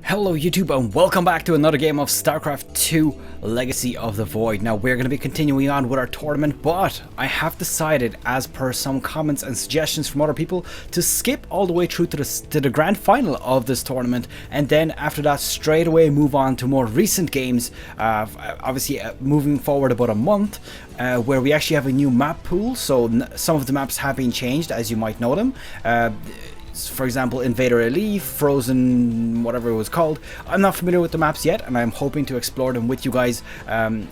Hello YouTube and welcome back to another game of StarCraft 2 Legacy of the Void. Now we're going to be continuing on with our tournament, but I have decided, as per some comments and suggestions from other people, to skip all the way through to the grand final of this tournament, and then after that straight away move on to more recent games, obviously moving forward about a month, where we actually have a new map pool. So some of the maps have been changed, as you might know them. For example, Invader Elite, Frozen, whatever it was called. I'm not familiar with the maps yet, and I'm hoping to explore them with you guys in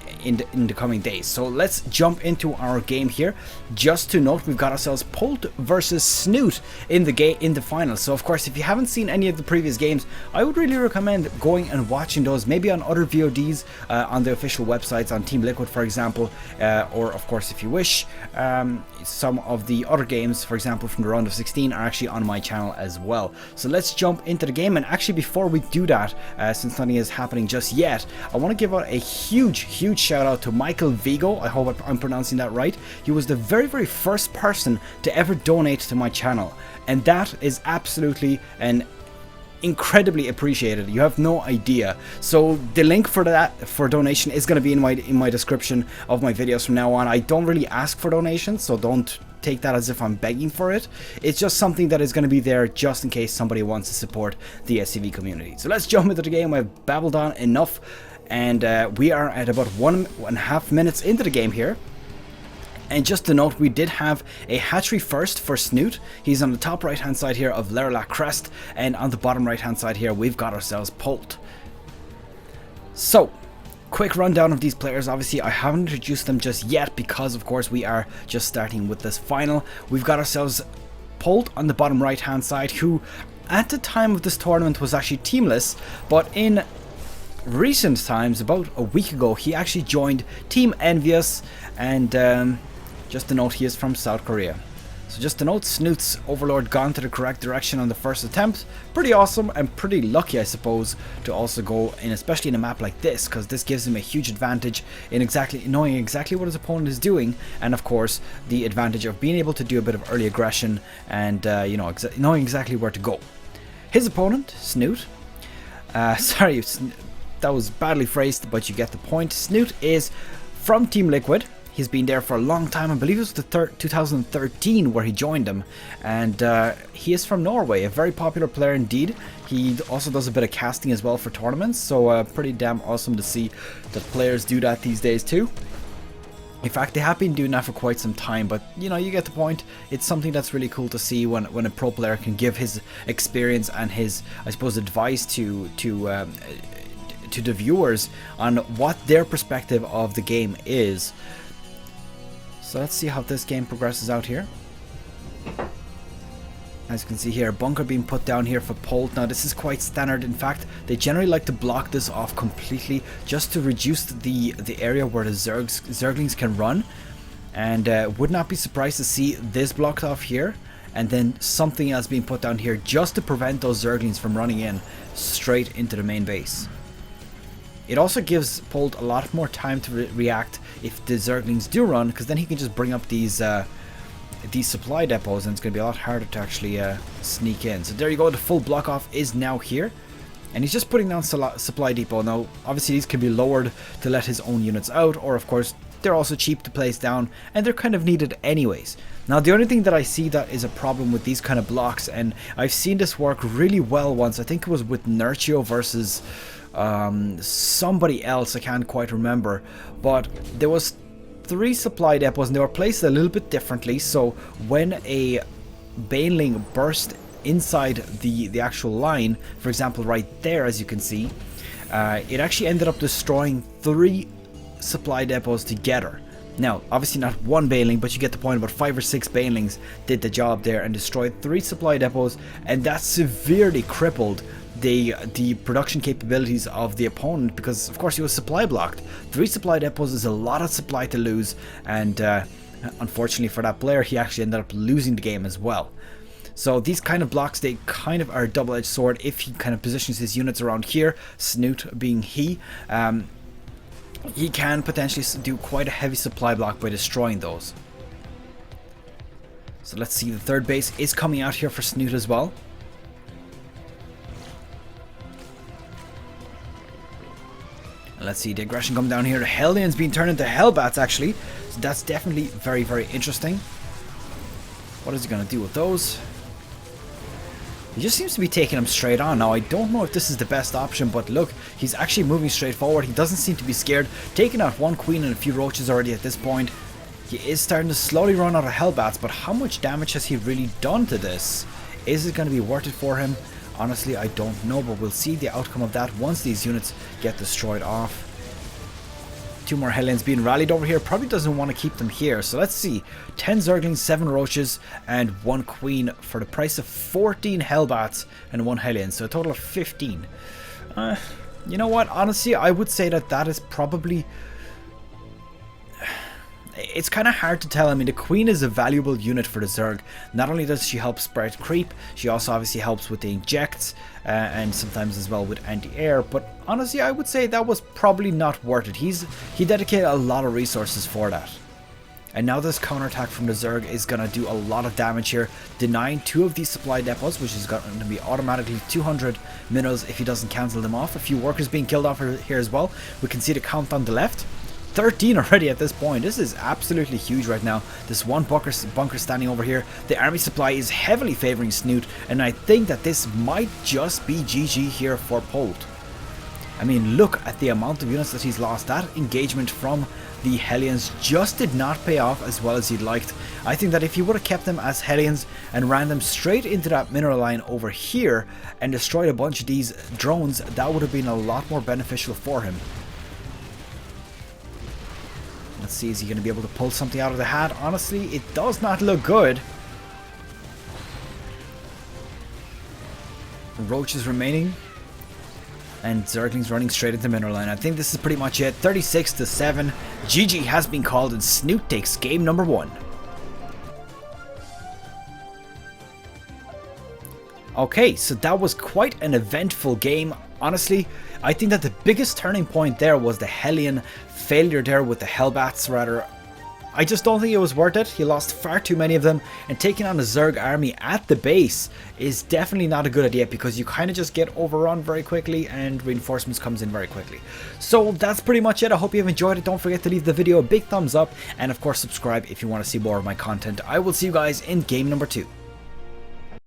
the coming days. So let's jump into our game here. Just to note, we've got ourselves Polt versus Snute in the final. So of course, if you haven't seen any of the previous games, I would really recommend going and watching those, maybe on other VODs on the official websites, on Team Liquid, for example, or of course, if you wish, some of the other games, for example, from the round of 16, are actually on my channel as well. So let's jump into the game, and actually before we do that, since nothing is happening just yet, I want to give out a huge shout out to Michael Vigo. I hope I'm pronouncing that right. He was the very first person to ever donate to my channel, and that is absolutely an incredibly appreciated. You have no idea. So the link for donation is going to be in my description of my videos from now on. I don't really ask for donations, so don't take that as if I'm begging for it. It's just something that is going to be there just in case somebody wants to support the SCV community. So let's jump into the game. I've babbled on enough, and we are at about 1.5 minutes into the game here. And just to note, we did have a hatchery first for Snute. He's on the top right hand side here of Lerilak Crest, and on the bottom right hand side here we've got ourselves Polt. So quick rundown of these players. Obviously I haven't introduced them just yet because of course we are just starting with this final. We've got ourselves Polt on the bottom right hand side, who at the time of this tournament was actually teamless, but in recent times, about a week ago, he actually joined Team EnVyUs, and just to note, he is from South Korea. So just to note, Snute's Overlord gone to the correct direction on the first attempt. Pretty awesome, and pretty lucky, I suppose, to also go in, especially in a map like this, because this gives him a huge advantage in knowing exactly what his opponent is doing, and of course the advantage of being able to do a bit of early aggression and knowing exactly where to go. His opponent, Snute, sorry, that was badly phrased, but you get the point. Snute is from Team Liquid. He's been there for a long time. I believe it was the 2013 where he joined them, and he is from Norway, a very popular player indeed. He also does a bit of casting as well for tournaments, so pretty damn awesome to see that players do that these days too. In fact, they have been doing that for quite some time, but you know, you get the point. It's something that's really cool to see when a pro player can give his experience and his, I suppose, advice to the viewers on what their perspective of the game is. So let's see how this game progresses out here. As you can see here, bunker being put down here for Polt. Now this is quite standard. In fact, they generally like to block this off completely just to reduce the area where the Zerglings can run. And would not be surprised to see this blocked off here, and then something else being put down here just to prevent those Zerglings from running in straight into the main base. It also gives Polt a lot more time to react if the Zerglings do run, because then he can just bring up these supply depots, and it's going to be a lot harder to actually sneak in. So there you go, the full block off is now here, and he's just putting down supply depot. Now obviously these can be lowered to let his own units out, or of course they're also cheap to place down, and they're kind of needed anyways. Now the only thing that I see that is a problem with these kind of blocks, and I've seen this work really well once, I think it was with Nerchio versus somebody else, I can't quite remember, but there was 3 supply depots and they were placed a little bit differently. So when a baneling burst inside the actual line, for example right there, as you can see, it actually ended up destroying 3 supply depots together. Now obviously not one baneling, but you get the point. About 5 or 6 banelings did the job there and destroyed 3 supply depots, and that severely crippled the production capabilities of the opponent, because of course he was supply blocked. 3 supply depots is a lot of supply to lose, and unfortunately for that player, he actually ended up losing the game as well. So these kind of blocks, they kind of are a double-edged sword if he kind of positions his units around here. Snute being he can potentially do quite a heavy supply block by destroying those. So let's see, the third base is coming out here for Snute as well. Let's see, the aggression come down here. The Hellions being turned into Hellbats, actually. So that's definitely very, very interesting. What is he going to do with those? He just seems to be taking them straight on. Now, I don't know if this is the best option, but look, he's actually moving straight forward. He doesn't seem to be scared. Taking out one queen and a few roaches already at this point. He is starting to slowly run out of Hellbats, but how much damage has he really done to this? Is it going to be worth it for him? Honestly, I don't know, but we'll see the outcome of that once these units get destroyed off. 2 more Hellions being rallied over here. Probably doesn't want to keep them here. So let's see. 10 Zerglings, 7 Roaches, and 1 Queen for the price of 14 Hellbats and 1 Hellion. So a total of 15. You know what? Honestly, I would say that that is probably... It's kind of hard to tell. I mean, the Queen is a valuable unit for the Zerg. Not only does she help spread creep, she also obviously helps with the injects and sometimes as well with anti-air. But honestly, I would say that was probably not worth it. He dedicated a lot of resources for that. And now this counterattack from the Zerg is going to do a lot of damage here, denying 2 of these supply depots, which is going to be automatically 200 minerals if he doesn't cancel them off. A few workers being killed off here as well. We can see the count on the left. 13 already at this point. This is absolutely huge right now. This one bunker standing over here. The army supply is heavily favoring Snute, and I think that this might just be GG here for Polt. I mean, look at the amount of units that he's lost. That engagement from the Hellions just did not pay off as well as he'd liked. I think that if he would have kept them as Hellions and ran them straight into that mineral line over here and destroyed a bunch of these drones, that would have been a lot more beneficial for him. Let's see, is he going to be able to pull something out of the hat? Honestly, it does not look good. Roaches remaining. And Zerglings running straight into mineral line. I think this is pretty much it. 36-7. GG has been called and Snute takes game number 1. Okay, so that was quite an eventful game. Honestly, I think that the biggest turning point there was the Hellion failure there with the Hellbats, rather. I just don't think it was worth it. He lost far too many of them, and taking on the Zerg army at the base is definitely not a good idea because you kind of just get overrun very quickly and reinforcements comes in very quickly. So that's pretty much it. I hope you have enjoyed it. Don't forget to leave the video a big thumbs up and of course subscribe if you want to see more of my content. I will see you guys in game number 2.